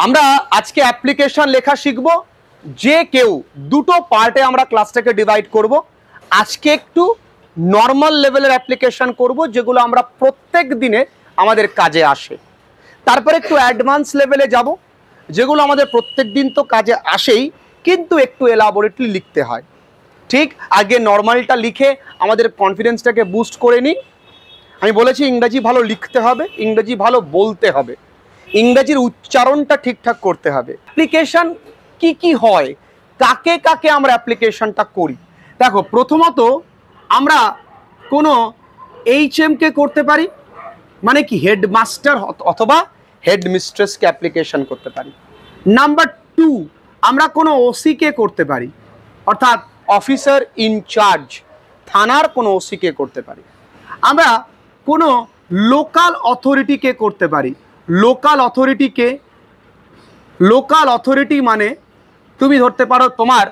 আমরা আজকে অ্যাপ্লিকেশন লেখা শিখব। যে কেউ দুটো পার্টে আমরা ক্লাসটাকে ডিভাইড করব। আজকে একটু নর্মাল লেভেলের অ্যাপ্লিকেশন করব, যেগুলো আমরা প্রত্যেক দিনে আমাদের কাজে আসে। তারপরে একটু অ্যাডভান্স লেভেলে যাব, যেগুলো আমাদের প্রত্যেক দিন তো কাজে আসেই, কিন্তু একটু এলাবোরেটলি লিখতে হয়। ঠিক আগে নর্মালটা লিখে আমাদের কনফিডেন্সটাকে বুস্ট করে নিই। আমি বলেছি ইংরেজি ভালো লিখতে হবে, ইংরেজি ভালো বলতে হবে, ইংরেজির উচ্চারণটা ঠিকঠাক করতে হবে। অ্যাপ্লিকেশন কি কি হয়, কাকে কাকে আমরা অ্যাপ্লিকেশনটা করি। দেখো, প্রথমত আমরা কোনো HM-কে করতে পারি, মানে কি হেডমাস্টার অথবা হেডমিস্ট্রেসকে অ্যাপ্লিকেশন করতে পারি। নাম্বার 2, আমরা কোনো OC-কে করতে পারি, অর্থাৎ অফিসার ইনচার্জ, থানার কোনো OC-কে করতে পারি। আমরা কোনো লোকাল অথরিটিকে করতে পারি। লোকাল অথরিটি মানে তুমি ধরতে পারো তোমার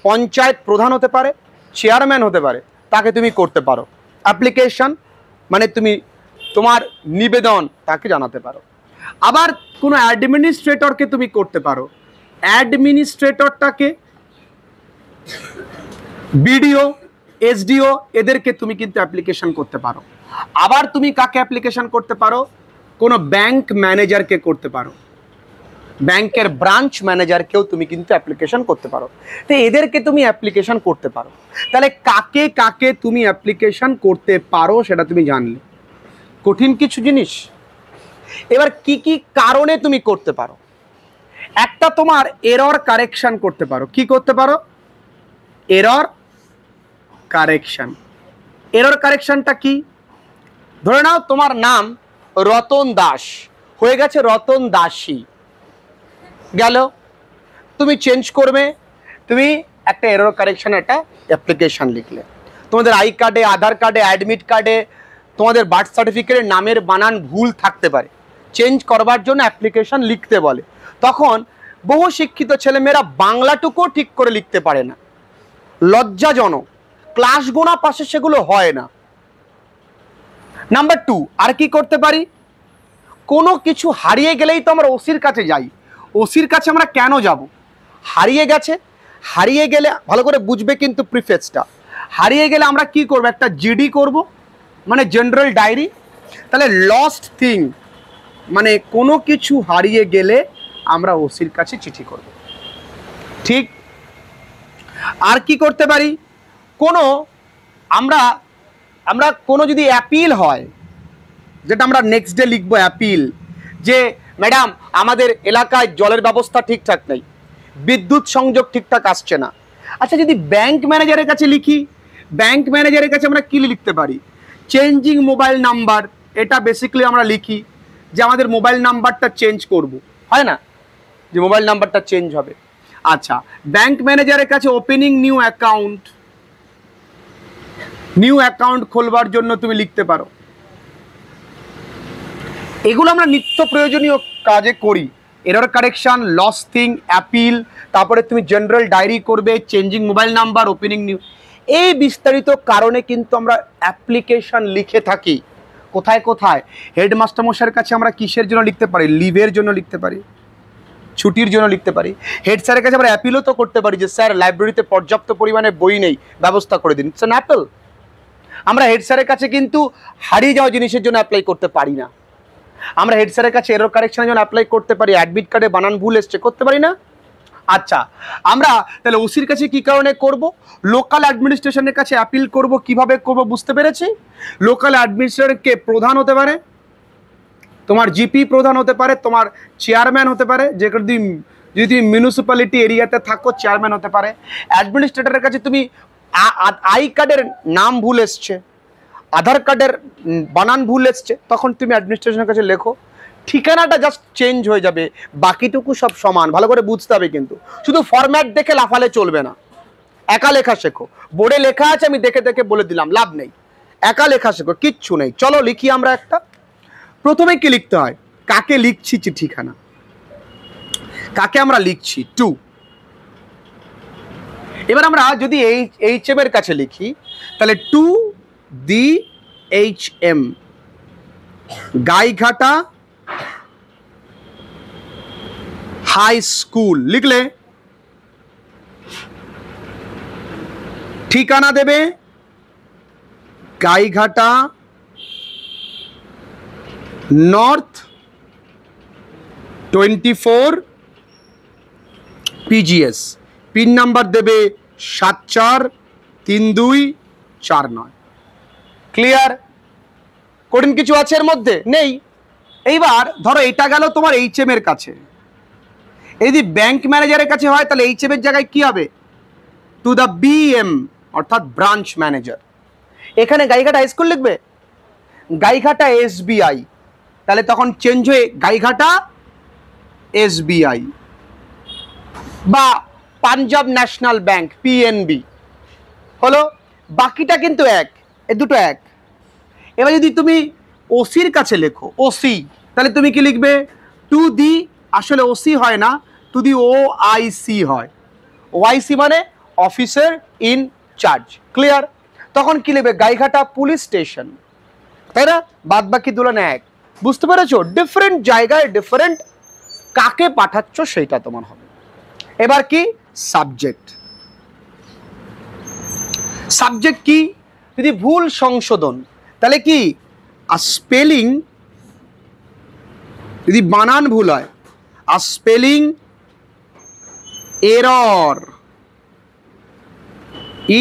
পঞ্চায়েত প্রধান হতে পারে, চেয়ারম্যান হতে পারে, তাকে তুমি করতে পারো অ্যাপ্লিকেশন, মানে তুমি তোমার নিবেদন তাকে জানাতে পারো। আবার কোনো অ্যাডমিনিস্ট্রেটরকে তুমি করতে পারো, অ্যাডমিনিস্ট্রেটরটাকে BDO SDO এদেরকে তুমি কিন্তু অ্যাপ্লিকেশন করতে পারো। আবার তুমি কাকে অ্যাপ্লিকেশন করতে পারো, কোনো ব্যাংক ম্যানেজারকে করতে পারো, ব্যাংকের ব্রাঞ্চ ম্যানেজারকেও তুমি কিন্তু অ্যাপ্লিকেশন করতে পারো। তো এদেরকে তুমি অ্যাপ্লিকেশন করতে পারো। তাহলে কাকে কাকে তুমি অ্যাপ্লিকেশন করতে পারো সেটা তুমি জানলে। কঠিন কিছু জিনিস। এবার কি কি কারণে তুমি করতে পারো। একটা, তোমার এরর কারেকশন করতে পারো। কি করতে পারো? Error correction. এরর কারেকশনটা কি? ধরে নাও তোমার নাম রতন দাস, হয়ে গেছে রতন দাসী, গেল, তুমি চেঞ্জ করবে, তুমি একটা এরর কারেকশন একটা অ্যাপ্লিকেশন লিখলে। তোমাদের আই কার্ডে, আধার কার্ডে, অ্যাডমিট কার্ডে, তোমাদের বার্থ সার্টিফিকেটে নামের বানান ভুল থাকতে পারে, চেঞ্জ করবার জন্য অ্যাপ্লিকেশন লিখতে বলে। তখন বহু শিক্ষিত ছেলেমেয়েরা বাংলাটুকুও ঠিক করে লিখতে পারে না, লজ্জাজনক, ক্লাস গোনা পাশে সেগুলো হয় না। নাম্বার 2, আর কি করতে পারি? কোনো কিছু হারিয়ে গেলেই তো আমরা ওসির কাছে যাই। ওসির কাছে আমরা কেন যাব? হারিয়ে গেছে, হারিয়ে গেলে ভালো করে বুঝবে কিন্তু প্রিফেসটা। হারিয়ে গেলে আমরা কি করব? একটা জিডি করব, মানে জেনারেল ডায়েরি। তাহলে লস্ট থিং মানে কোনো কিছু হারিয়ে গেলে আমরা ওসির কাছে চিঠি করব। ঠিক। আর কি করতে পারি? কোনো আমরা কোনো যদি অ্যাপিল হয়, যেটা আমরা নেক্সট ডে লিখবো অ্যাপিল, যে ম্যাডাম আমাদের এলাকায় জলের ব্যবস্থা ঠিকঠাক নেই, বিদ্যুৎ সংযোগ ঠিকঠাক আসছে না। আচ্ছা, যদি ব্যাংক ম্যানেজারের কাছে লিখি, ব্যাংক ম্যানেজারের কাছে আমরা কি লিখতে পারি? Changing mobile number. এটা বেসিক্যালি আমরা লিখি যে আমাদের মোবাইল নাম্বারটা চেঞ্জ করব, হয় না, যে মোবাইল নাম্বারটা চেঞ্জ হবে। আচ্ছা, ব্যাংক ম্যানেজারের কাছে opening new account, new account খোলবার জন্য তুমি লিখতে পারো। এগুলো আমরা নিত্য প্রয়োজনীয় কাজে করি। Error correction, lost thing, appeal, তারপরে তুমি জেনারেল ডায়েরি করবে, changing mobile number, opening new, এই বিস্তারিত কারণে কিন্তু আমরা অ্যাপ্লিকেশন লিখে থাকি। কোথায় কোথায়? হেডমাস্টার মশাইয়ের কাছে আমরা কিসের জন্য লিখতে পারি? লিভের জন্য লিখতে পারি, ছুটির জন্য লিখতে পারি। হেড স্যারের কাছে আমরা অ্যাপিলও তো করতে পারি, যে স্যার লাইব্রেরিতে পর্যাপ্ত পরিমাণে বই নেই, ব্যবস্থা করে দিন, ইটস অ্যান অ্যাপল। আমরা হেড স্যারের কাছে কিন্তু হারিয়ে যাওয়া জিনিসের জন্য অ্যাপ্লাই করতে পারি না। আমরা হেড স্যারের কাছে এরর কারেকশনের জন্য অ্যাপ্লাই করতে পারি, অ্যাডমিট কার্ডে বানান ভুল এসছে, করতে পারি না? আচ্ছা, আমরা তাহলে ওসির কাছে কি কারণে করব? লোকাল অ্যাডমিনিস্ট্রেশনের কাছে অ্যাপিল করব। কিভাবে করব বুঝতে পেরেছি? লোকাল অ্যাডমিনিস্ট্রেটরকে প্রধান হতে পারে, তোমার জিপি প্রধান হতে পারে, তোমার চেয়ারম্যান হতে পারে, যে যদি তুমি মিউনিসিপ্যালিটি এরিয়াতে থাকো চেয়ারম্যান হতে পারে। অ্যাডমিনিস্ট্রেটরের কাছে তুমি আই কার্ডের নাম ভুল এসছে, আধার কার্ডের বানান ভুল এসছে, তখন তুমি অ্যাডমিনিস্ট্রেশনের কাছে লেখো, ঠিকানাটা জাস্ট চেঞ্জ হয়ে যাবে, বাকিটুকু সব সমান। ভালো করে বুঝতে হবে কিন্তু, শুধু ফরম্যাট দেখে লাফালে চলবে না। একা লেখা শেখো। বোর্ডে লেখা আছে, আমি দেখে দেখে বলে দিলাম, লাভ নেই। একা লেখা শেখো, কিচ্ছু নেই। চলো লিখি আমরা একটা। প্রথমে কি লিখতে হয়? কাকে লিখছি চিঠিখানা, কাকে আমরা লিখছি? টু। এবার আমরা যদি HM এর কাছে লিখি, তাহলে to the HM, Gaighata high school লিখলে, ঠিকানা দেবে Gaighata north 24 PGS, pin number দেবে 743249। ক্লিয়ার? কঠিন কিছু আছে এর মধ্যে? নেই। এইবার ধরো এটা গেল তোমার HM এর কাছে, যদি ব্যাংক ম্যানেজারের কাছে হয় তাহলে HM এর জায়গায় কি হবে? টু দ্য BM অর্থাৎ ব্রাঞ্চ ম্যানেজার। এখানে গাইঘাটা হাই স্কুল লিখবে, গাইঘাটা SBI, তাহলে তখন চেঞ্জ হয়ে গাইঘাটা SBI, বা পাঞ্জাব ন্যাশনাল ব্যাংক PNB হলো। বাকিটা কিন্তু এক, এ দুটো এক। এবার যদি তুমি ওসির কাছে লেখো ওসি, তাহলে তুমি কি লিখবে? টু দি, আসলে ওসি হয় না, টু দি OIC হয়। OIC মানে অফিসার ইন চার্জ। ক্লিয়ার? তখন কি লিখবে? গাইঘাটা পুলিশ স্টেশন, তাই না? বাদ বাকি তুলনা এক। বুঝতে পেরেছো? ডিফারেন্ট জায়গায় ডিফারেন্ট কাকে পাঠাচ্ছ সেটা তোমার হবে। এবার কি? সাবজেক্ট। সাবজেক্ট কি? যদি ভুল সংশোধন, তাহলে কি? আর স্পেলিং যদি বানান ভুল হয়, আর spelling error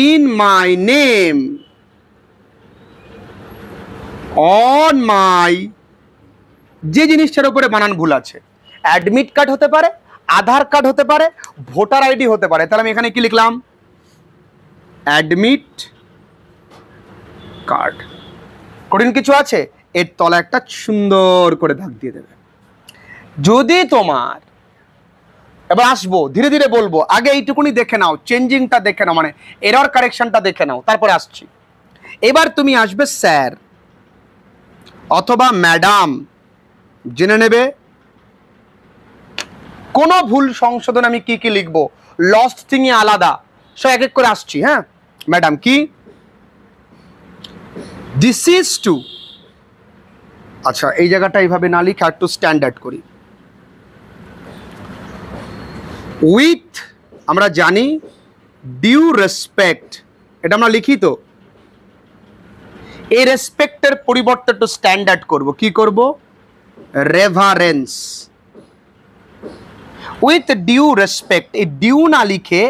in my name, on my, যে জিনিসটার উপরে বানান ভুল আছে, অ্যাডমিট কার্ড হতে পারে, আধার কার্ড হতে পারে, ভোটার আইডি হতে পারে। তাহলে আমি এখানে কি লিখলাম? Admit card. কঠিন কিছু আছে? এর তলা একটা সুন্দর করে দাগ দিয়ে দেবে। যদি তোমার, এবার আসবো ধীরে ধীরে বলবো, আগে এইটুকুনি দেখে নাও, চেঞ্জিংটা দেখে নাও, মানে এরর কারেকশনটা দেখে নাও, তারপরে আসছি। এবার তুমি আসবে স্যার অথবা ম্যাডাম, জেনে নেবে কোনো ভুল সংশোধন আমি কি কি লিখবো, লস্ট থিং আলাদা, সব এক এক করে আসছি। হ্যাঁ ম্যাডাম কি? দিস ইজ টু, আচ্ছা এই জায়গাটা এইভাবে না লিখে একটু স্ট্যান্ডার্ড করি। উইথ, আমরা জানি ডিউ রেসপেক্ট, এটা আমরা লিখি তো। এই রেসপেক্টের পরিবর্তে একটু স্ট্যান্ডার্ড করব। কি করব? রেভারেন্স। উইথ ডিউ রেসপেক্ট, এই ডিউ না লিখে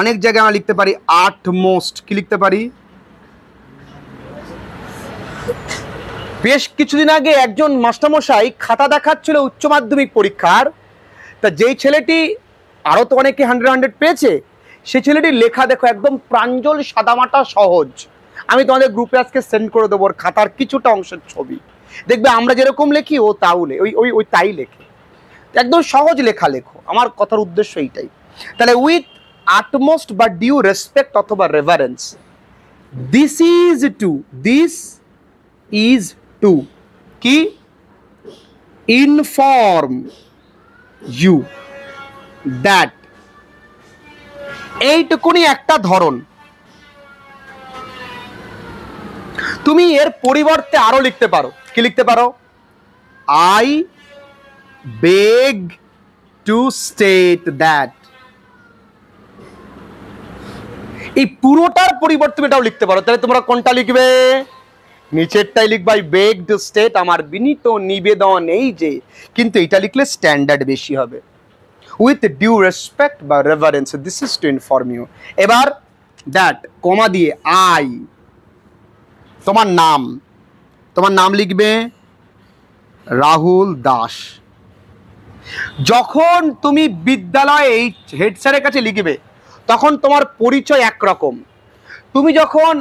অনেক জায়গায় আমরা লিখতে পারি আটমোস্ট। কি লিখতে পারি? বেশ কিছুদিন আগে একজন মাস্টারমশাই খাতা দেখাচ্ছিল উচ্চ মাধ্যমিক পরীক্ষার, তা যেই ছেলেটি, আরো তো অনেকে 100 পেয়েছে, সেই ছেলেটির লেখা দেখো একদম প্রাঞ্জল সাদামাটা সহজ। আমি তোমাদের গ্রুপে আজকে সেন্ড করে দেবো ওর খাতার কিছুটা অংশের ছবি, দেখবে আমরা যেরকম লেখি ও তাও ওই তাই লেখে, একদম সহজ লেখা লেখো। আমার কথার উদ্দেশ্য এইটাই। তাহলে উইথ আটমোস্ট বা ডিউ রেসপেক্ট অথবা reverence, this is to, this is to কি? ইনফর্ম ইউ দ্যাট, এইটুকুনি একটা ধরন। তুমি এর পরিবর্তে আরো লিখতে পারো। কি লিখতে পারো? I beg two state that. এই পুরোটার পরিবর্তে তুমি এটাও লিখতে পারো। তাহলে তোমরা কোনটা লিখবে? নিচেরটাই লিখবে আই বেগ টু স্টেট, আমার বিনীত নিবেদন এই যে, কিন্তু এটা লিখলে স্ট্যান্ডার্ড বেশি হবে। উইথ ডিউ রেসপেক্ট বা reverence, this is to inform you. এবার দ্যাট কমা দিয়ে আই, তোমার নাম, তোমার নাম লিখবে রাহুল দাস। যখন তুমি বিদ্যালয়ে এই হেড স্যারের কাছে লিখবে তখন তোমার পরিচয় একরকম, তুমি যখন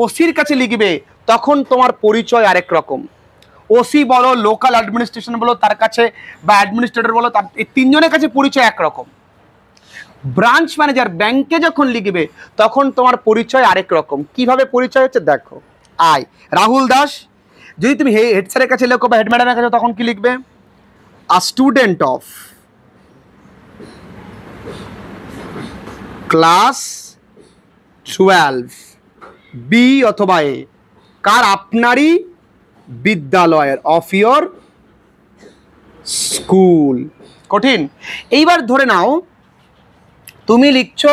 ওসির কাছে লিখবে তখন তোমার পরিচয় আরেক রকম। ওসি বলো, লোকাল অ্যাডমিনিস্ট্রেশন বলো তার কাছে, বা অ্যাডমিনিস্ট্রেটর বলো, তার এই তিনজনের কাছে পরিচয় একরকম। ব্রাঞ্চ ম্যানেজার ব্যাংকে যখন লিখবে তখন তোমার পরিচয় আরেক রকম। কিভাবে পরিচয় হচ্ছে দেখো, আই রাহুল দাস। যদি তুমি হেড স্যারের কাছে লেখো বা হেড ম্যাডামের কাছে, তখন কি লিখবে? A student of class 12 B অথবা এ, কার? আপনারই বিদ্যালয়ের, অফ ইয়োর স্কুল। কঠিন। এইবার ধরে নাও তুমি লিখছো,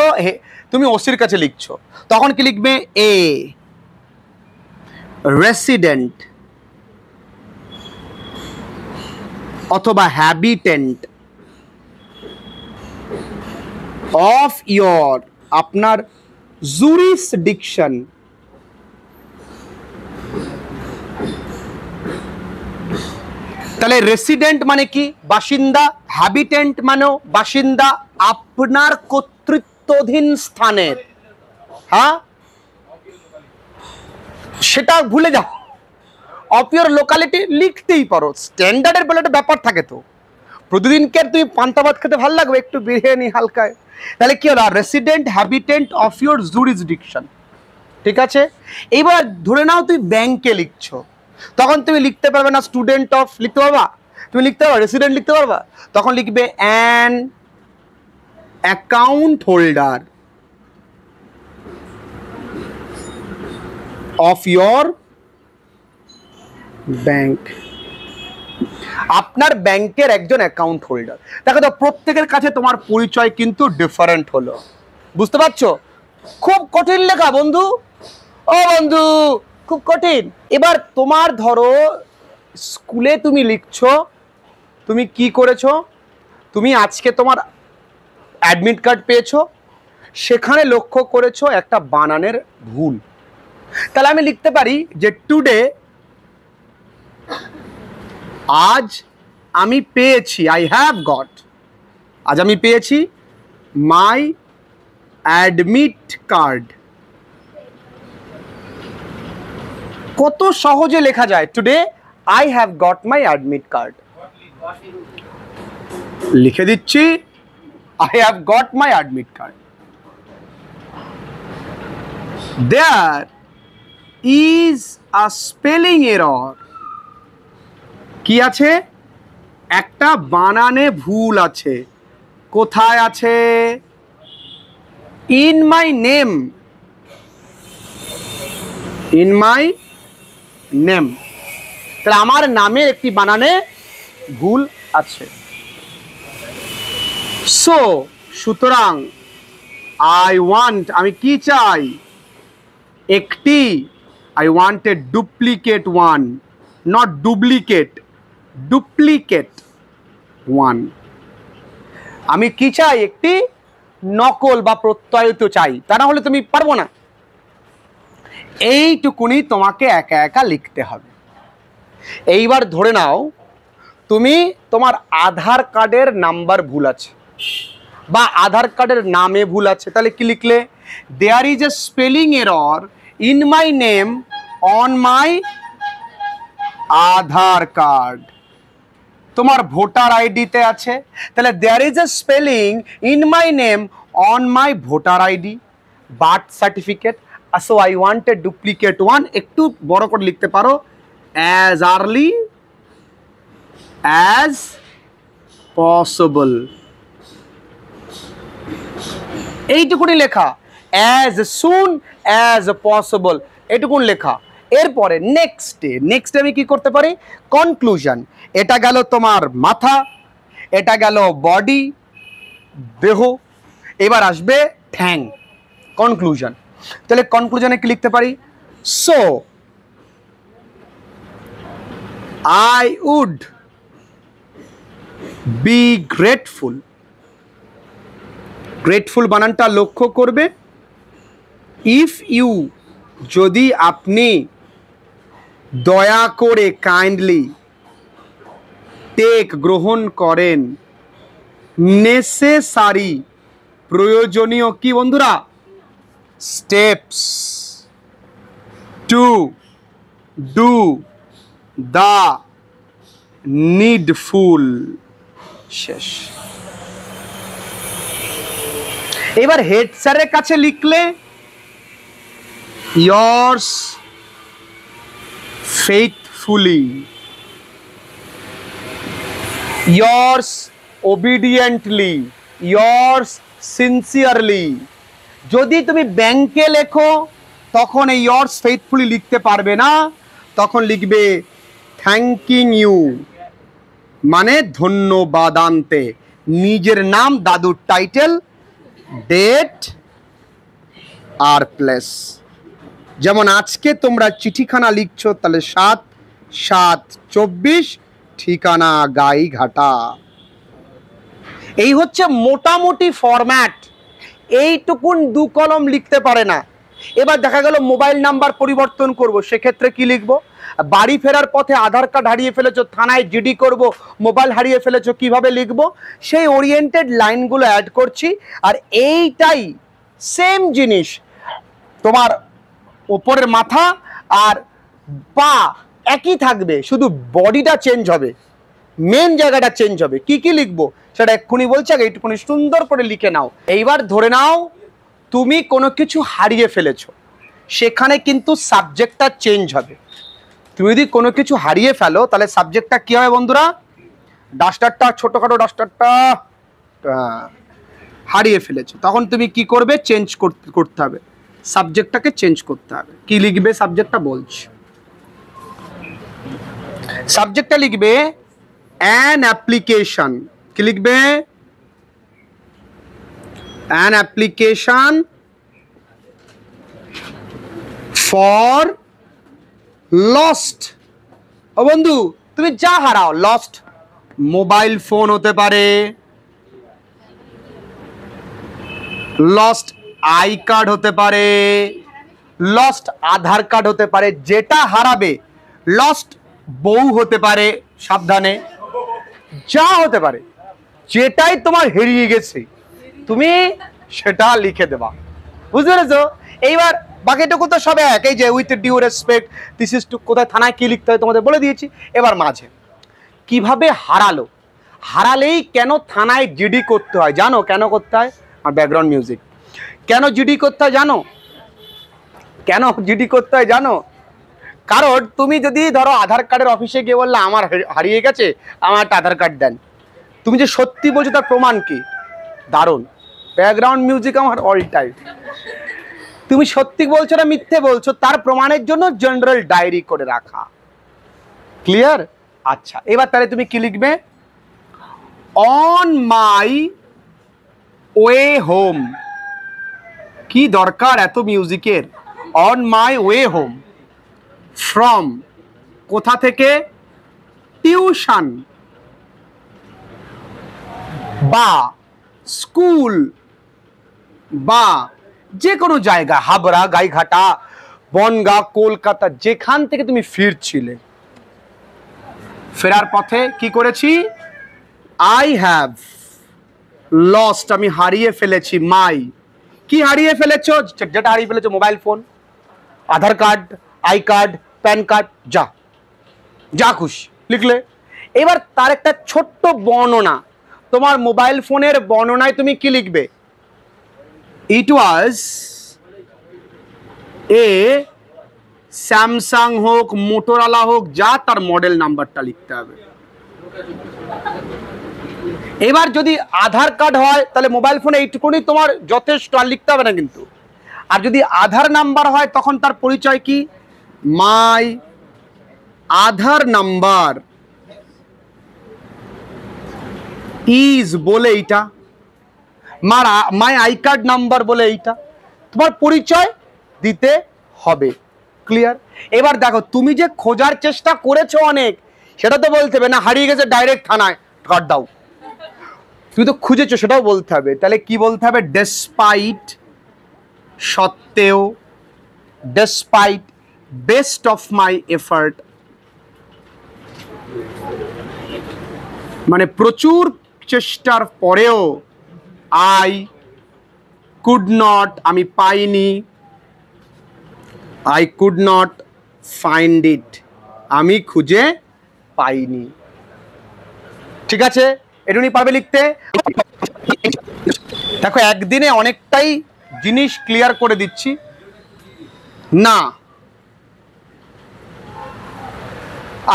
তুমি ওসির কাছে লিখছো, তখন কি লিখবে? এ রেসিডেন্ট অথবা হ্যাবিটেন্ট অফ ইয়োর, আপনার জুরিসডিকশন, তাহলে রেসিডেন্ট মানে কি? বাসিন্দা। হ্যাবিটেন্ট মানেও বাসিন্দা, আপনার কর্তৃত্বাধীন স্থানের। হ্যাঁ, সেটা ভুলে যাও, অফ ইয়োর লোকালিটি লিখতেই পারো, স্ট্যান্ডার্ডের বলে একটা ব্যাপার থাকে। তো প্রতিদিনকে তুমি পান্তা ভাত খেতে ভালো লাগবে, একটু বিরিয়ানি হালকায়, তাহলে কি হলো? Resident habitant of your jurisdiction. ঠিক আছে, এইবার ধরে নাও তুমি ব্যাংকে লিখছো, তখন তুমি লিখতে পারবে না স্টুডেন্ট অফ, লিখতে পারবা? তুমি লিখতে পারবা রেসিডেন্ট লিখতে পারবা? তখন লিখবে an account holder of your bank, আপনার ব্যাংকের একজন অ্যাকাউন্ট হোল্ডার। দেখো তো প্রত্যেকের কাছে তোমার পরিচয় কিন্তু ডিফারেন্ট হলো, বুঝতে পারছো? খুব কঠিন লেখা বন্ধু, ও বন্ধু খুব কঠিন। এবার তোমার ধরো স্কুলে তুমি লিখছো, তুমি কি করেছো? তুমি আজকে তোমার অ্যাডমিট কার্ড পেয়েছো, সেখানে লক্ষ্য করেছো একটা বানানের ভুল, তাহলে আমি লিখতে পারি যে টুডে, আজ আমি পেয়েছি, আই হ্যাভ গট, আজ আমি পেয়েছি মাই অ্যাডমিট কার্ড। কত সহজে লেখা যায়, today I have got my admit card. লিখে দিচ্ছি, I have got my admit card. There is a spelling error, কি আছে? একটা বানানে ভুল আছে। কোথায় আছে? In my name, in my name, তাহলে আমার নামে একটি বানানে ভুল আছে। সো সুতরাং আই ওয়ান্ট, আমি কি চাই? একটি, I want a duplicate one, not duplicate, duplicate one. আমি কি চাই? একটি নকল বা প্রত্যয়িত চাই, তা না হলে তুমি পারবো না। এইটুকুনি তোমাকে একা একা লিখতে হবে। এইবার ধরে নাও তুমি, তোমার আধার কার্ডের নাম্বার ভুল আছে বা আধার কার্ডের নামে ভুল আছে, তাহলে কি লিখলে? There is a spelling error in my name on my Aadhaar card. তোমার ভোটার আইডিতে আছে, তাহলে there is a spelling in my name on my voter ID, birth certificate. So I want a duplicate one, একটু বড় করে লিখতে পারো, as early as possible. এইটুকুনি লেখা, অ্যাজ সুন অ্যাজ পসিবল, এইটুকুন লেখা। এরপরে নেক্সটে আমি কি করতে পারি? কনক্লুশন। এটা গেল তোমার মাথা, এটা গেল বডি, দেহ, এবার আসবে ঠ্যাং, কনক্লুশন। তাহলে কনক্লুশনে কি লিখতে পারি? So I would be grateful, grateful বানানটা লক্ষ্য করবে, ইফ ইউ, যদি আপনি, দয়া করে, কাইন্ডলি, টেক, গ্রহণ করেন, নেসেসারি, প্রয়োজনীয়, কি বন্ধুরা? Steps to do the needful. শেষ। এবার হেড স্যারের কাছে লিখলে, yours faithfully, yours obediently, yours sincerely। যদি তুমি ব্যাংকে লেখো তখন এই yours faithfully লিখতে পারবে না, তখন লিখবে থ্যাঙ্কিং ইউ, মানে ধন্যবাদান্তে, নিজের নাম, দাদুর টাইটেল, ডেট আর প্লেস। যেমন আজকে তোমরা চিঠিখানা লিখছো, তাহলে 7/7/24, ঠিকানা গাইঘাটা। এই হচ্ছে মোটামুটি ফরম্যাট। এইটুকুন 2 কলম লিখতে পারে না। এবার দেখা গেল মোবাইল নাম্বার পরিবর্তন করব, সেক্ষেত্রে কি লিখব? বাড়ি ফেরার পথে আধার কার্ড হারিয়ে ফেলেছো, থানায় জিডি করব, মোবাইল হারিয়ে ফেলেছো, কিভাবে লিখব? সেই ওরিয়েন্টেড লাইনগুলো অ্যাড করছি। আর এইটাই সেম জিনিস তোমার ওপরের মাথা আর পা একই থাকবে, শুধু বডিটা চেঞ্জ হবে, মেন জায়গাটা চেঞ্জ হবে। কি কি লিখবো সেটা এক্ষুনি বলছি, আগে এইটুকুনি সুন্দর করে লিখে নাও। এইবার ধরে নাও তুমি কোনো কিছু হারিয়ে ফেলেছো, সেখানে কিন্তু সাবজেক্টটা চেঞ্জ হবে। তুমি যদি কোনো কিছু হারিয়ে ফেলো তাহলে সাবজেক্টটা কি হবে বন্ধুরা? ডাস্টারটা, ছোটখাটো ডাস্টারটা হারিয়ে ফেলেছো, তখন তুমি কি করবে? চেঞ্জ করতে হবে, সাবজেক্টটাকে চেঞ্জ করতে হবে। কি লিখবে সাবজেক্টটা বলছি। সাবজেক্টটা লিখবে অ্যান অ্যাপ্লিকেশন। কি লিখবে? An application for lost. ও বন্ধু, তুমি যা হারাও লস্ট। মোবাইল ফোন হতে পারে, লস্ট আই কার্ড হতে পারে, লস্ট আধার কার্ড হতে পারে, যেটা হারাবে। লস্ট বউ হতে পারে, সাবধানে, যা হতে পারে, যেটাই তোমার হারিয়ে গেছে তুমি সেটা লিখে দেবা। বুঝতে পেরেছো? এইবার বাকিটুকু তো সব এক। এই যে with due respect, this is to, কোথায় থানায় কি লিখতে হয় তোমাদের বলে দিয়েছি। এবার মাঝে কিভাবে হারালো, হারালেই কেন থানায় জিডি করতে হয় জানো? কেন করতে হয়? আর ব্যাকগ্রাউন্ড মিউজিক। কেন জিডি করতে হয় জানো? কেন জিডি করতে হয় জানো? কারণ তুমি যদি ধরো আধার কার্ডের অফিসে গিয়ে বললে আমার হারিয়ে গেছে, আমার একটা আধার কার্ড দেন, তুমি যে সত্যি বলছো তার প্রমাণ কি? দারুণ ব্যাকগ্রাউন্ড মিউজিক আমার অল টাইম। তুমি সত্যি বলছো না মিথ্যে বলছো তার প্রমাণের জন্য জেনারেল ডায়েরি করে রাখা। ক্লিয়ার? আচ্ছা, এবার তাহলে তুমি কি লিখবে? On my way home. কি দরকার এত মিউজিকের? On my way home from, কোথা থেকে? টিউশন বা স্কুল বা যে কোনো জায়গা, হাবড়া, গাইঘাটা, বনগাঁ, কলকাতা, যেখান থেকে তুমি ফিরছিলে। ফেরার পথে কি করেছি? আই হ্যাভ লস্ট, আমি হারিয়ে ফেলেছি। মাই, কি হারিয়ে ফেলেছো? যেটা হারিয়ে ফেলেছো, mobile phone, Aadhaar card, I card, pan card, যা যা খুশি লিখলে। এবার তার একটা ছোট্ট বর্ণনা, তোমার মোবাইল ফোনের বর্ণনায় তুমি কি লিখবে? ইট ওয়াজ এ স্যামসাং হোক, মোটরোলা হোক, যা তার মডেল নাম্বারটা লিখতে হবে। এবার যদি আধার কার্ড হয় তাহলে মোবাইল ফোনে এইটুকুনি তোমার যথেষ্ট, আর লিখতে হবে না কিন্তু। আর যদি আধার নাম্বার হয় তখন তার পরিচয় কি? মাই আধার নাম্বার ইজ বলে এইটা, মাই আই কার্ড নাম্বার বলে এইটা, তোমার পরিচয় দিতে হবে। ক্লিয়ার? এবার দেখো তুমি যে খোঁজার চেষ্টা করেছো অনেক, সেটা তো বলতে হবে না। হারিয়ে গেছে ডাইরেক্ট থানায় কার্ড দাও, তুমি তো খুঁজেছো সেটাও বলতে হবে। তাহলে কি বলতে হবে? ডেসপাইট, সত্ত্বেও, despite, best of my effort, মানে প্রচুর চেষ্টার পরেও, আই কুড নট, আমি পাইনি, I could not find it, আমি খুঁজে পাইনি। ঠিক আছে, এটুকুনি পারবে লিখতে? দেখো একদিনে অনেকটাই জিনিস ক্লিয়ার করে দিচ্ছি না।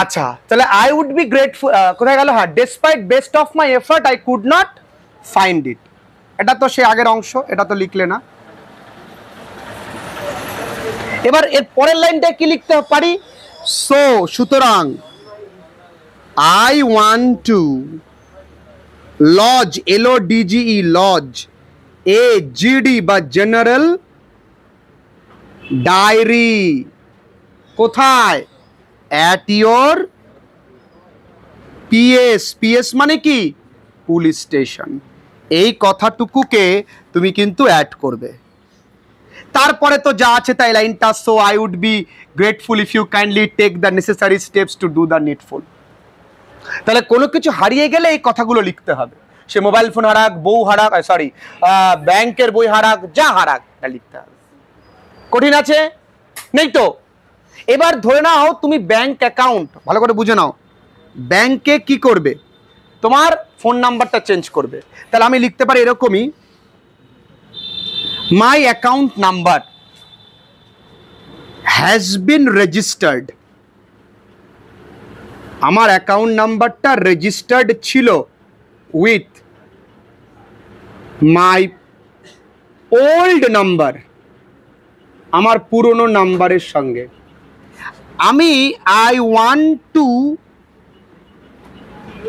আচ্ছা, তাহলে আই উড বি গ্রেটফুল, কোথায় গেল? হ্যাঁ, despite best of my effort I could not find it, এটা তো সে আগের অংশ, এটা তো লিখলে না। এবার এর পরের লাইনটা কি লিখতে পারি? সুতরাং I want to lodge, LODGE, lodge, AGD বা জেনারেল ডায়েরি। কোথায়? অ্যাট ইয়োর PS মানে কি? Police station. এই কথাটুকুকে তুমি কিন্তু অ্যাড করবে। তারপরে তো যা আছে তাই লাইনটা, so I would be grateful if you kindly take the necessary steps to do the needful. তাহলে কোনো কিছু হারিয়ে গেলে এই কথাগুলো লিখতে হবে। সে মোবাইল ফোন হারাক, বউ হারাক, সরি ব্যাংকের বই হারাক, যা হারাক তা লিখতে হবে। কঠিন আছে? নেই তো। এবার ধরে নাও তুমি ব্যাংক অ্যাকাউন্ট, ভালো করে বুঝে নাও, ব্যাংকে কি করবে? তোমার ফোন নাম্বারটা চেঞ্জ করবে। তাহলে আমি লিখতে পারি এরকমই, my account number has been registered. আমার অ্যাকাউন্ট নাম্বারটা রেজিস্টার্ড ছিল উইথ মাই ওল্ড নাম্বার, আমার পুরনো নাম্বারের সঙ্গে। আমি I want to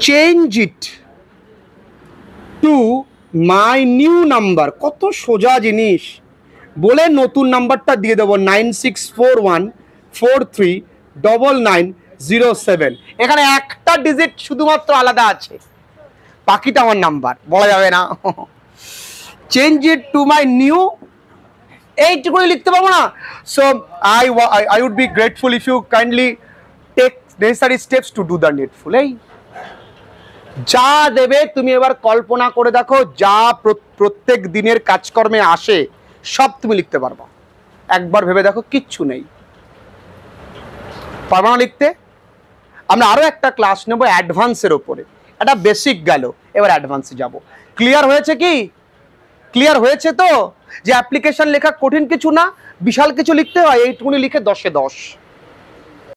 change it to my new number. কত সোজা জিনিস বলে নতুন নাম্বারটা দিয়ে দেবো, 9641439907। এখানে একটা ডিজিট শুধুমাত্র আলাদা আছে, বাকিটা আমার নাম্বার, বলা যাবে না। Change it to my new, এইটুকুই লিখতে পারবো না। So I would be grateful if you kindly take necessary steps to do the needful. এই যা দেবে তুমি এবার কল্পনা করে দেখো, যা প্রত্যেক দিনের কাজকর্মে আসে সব তুমি লিখতে পারবা। একবার ভেবে দেখো, কিচ্ছু নেই, পারবা না লিখতে। আমরা আরো একটা ক্লাস নেব অ্যাডভান্সের ওপরে। এটা বেসিক গেল, এবার অ্যাডভান্সে যাব। ক্লিয়ার হয়েছে কি? ক্লিয়ার হয়েছে তো যে অ্যাপ্লিকেশন লেখা কঠিন কিছু না, বিশাল কিছু লিখতে হয়, এইটুকুনি লিখে 10-এ 10।